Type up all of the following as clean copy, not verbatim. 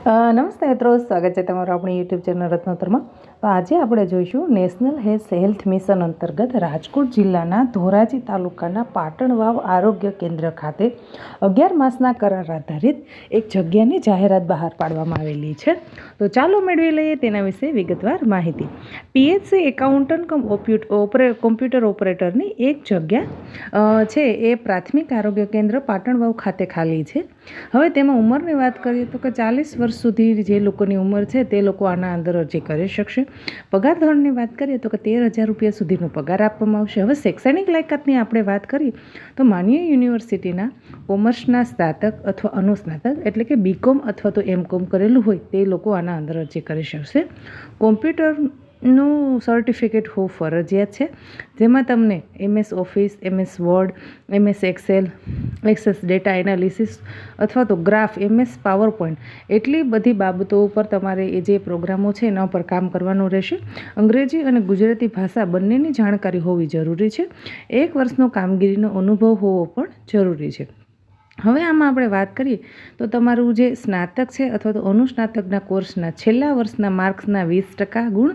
નમસ્તે મિત્રો, સ્વાગત છે તમારું આપણી યુટ્યુબ ચેનલ રત્નોત્તરમાં. તો આજે આપણે જોઈશું નેશનલ હેલ્થ મિશન અંતર્ગત રાજકોટ જિલ્લાના ધોરાજી તાલુકાના પાટણ વાવ આરોગ્ય કેન્દ્ર ખાતે 11 માસના કરાર આધારિત એક જગ્યાની જાહેરાત બહાર પાડવામાં આવેલી છે. તો ચાલો મેળવી લઈએ તેના વિશે વિગતવાર માહિતી. પીએચસી એકાઉન્ટન્ટ કોમ્પ્યુટર ઓપરેટરની એક જગ્યા છે એ પ્રાથમિક આરોગ્ય કેન્દ્ર પાટણ વાવ ખાતે ખાલી છે. હવે તેમાં ઉંમરની વાત કરીએ તો કે 40 વર્ષ સુધી જે લોકોની ઉંમર છે તે લોકો આના અંદર અરજી કરી શકશે. પગાર ધોરણની વાત કરીએ તો કે 13,000 રૂપિયા સુધીનો પગાર આપવામાં આવશે. હવે શૈક્ષણિક લાયકાતની આપણે વાત કરીએ તો માન્ય યુનિવર્સિટીના કોમર્સના સ્નાતક અથવા અનુસ્નાતક એટલે કે બીકોમ અથવા તો એમકોમ કરેલું હોય તે લોકો આના અંદર અરજી કરી શકશે. કોમ્પ્યુટરનું સર્ટિફિકેટ હોવું ફરજિયાત છે, જેમાં તમને MS office, MS word, MS excel, access data analysis અથવા તો ગ્રાફ, MS પાવર પોઈન્ટ એટલી બધી બાબતો ઉપર તમારે એ જે પ્રોગ્રામો છે એના ઉપર કામ કરવાનું રહેશે. અંગ્રેજી અને ગુજરાતી ભાષા બંનેની જાણકારી હોવી જરૂરી છે. 1 વર્ષનો કામગીરીનો અનુભવ હોવો પણ જરૂરી છે. હવે આમાં આપણે વાત કરીએ તો તમારું જે સ્નાતક છે અથવા તો અનુસ્નાતકના કોર્સના છેલ્લા વર્ષના માર્ક્સના 20% ગુણ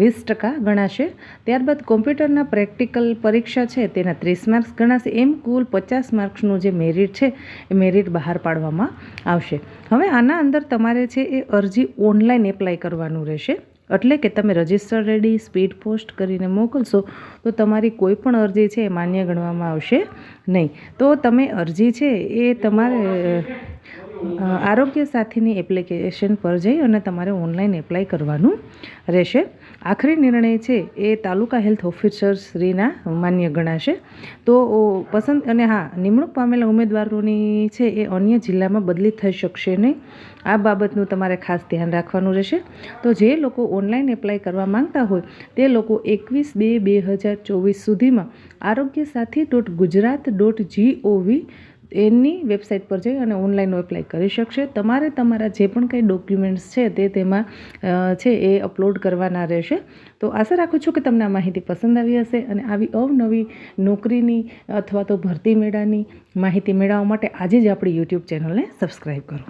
20% ગણાશે. ત્યારબાદ કોમ્પ્યુટરના પ્રેક્ટિકલ પરીક્ષા છે તેના 30 માર્ક્સ ગણાશે. એમ કુલ 50 માર્ક્સનું જે મેરિટ છે એ મેરિટ બહાર પાડવામાં આવશે. હવે આના અંદર તમારે છે એ અરજી ઓનલાઈન એપ્લાય કરવાનું રહેશે. એટલે કે તમે રજિસ્ટર રેડી સ્પીડ પોસ્ટ કરીને મોકલશો તો તમારી કોઈ પણ અરજી છે એ માન્ય ગણવામાં આવશે નહીં. તો તમે અરજી છે એ તમારે આરોગ્ય સાથીની એપ્લિકેશન પર જઈ અને તમારે ઓનલાઈન એપ્લાય કરવાનું રહેશે. આખરી નિર્ણય છે એ તાલુકા હેલ્થ ઓફિસર શ્રીના માન્ય ગણાશે. તો પસંદ અને નિમણૂક પામેલા ઉમેદવારોની છે એ અન્ય જિલ્લામાં બદલી થઈ શકશે નહીં. આ બાબતનું તમારે ખાસ ધ્યાન રાખવાનું રહેશે. તો જે લોકો ઓનલાઈન એપ્લાય કરવા માંગતા હોય તે લોકો 21/2/2024 સુધીમાં aarogyasathi.gujarat.gov એની વેબસાઇટ પર જઈ અને ઓનલાઈન એપ્લાય કરી શકશે. તમારે તમારા જે પણ કંઈ ડોક્યુમેન્ટ્સ છે તે તેમાં છે એ અપલોડ કરવાના રહેશે. તો આશા રાખું છું કે તમને આ માહિતી પસંદ આવી હશે અને આવી અવનવી નોકરીની અથવા તો ભરતી મેળાની માહિતી મેળવવા માટે આજે જ આપણી યુટ્યુબ ચેનલને સબસ્ક્રાઈબ કરો.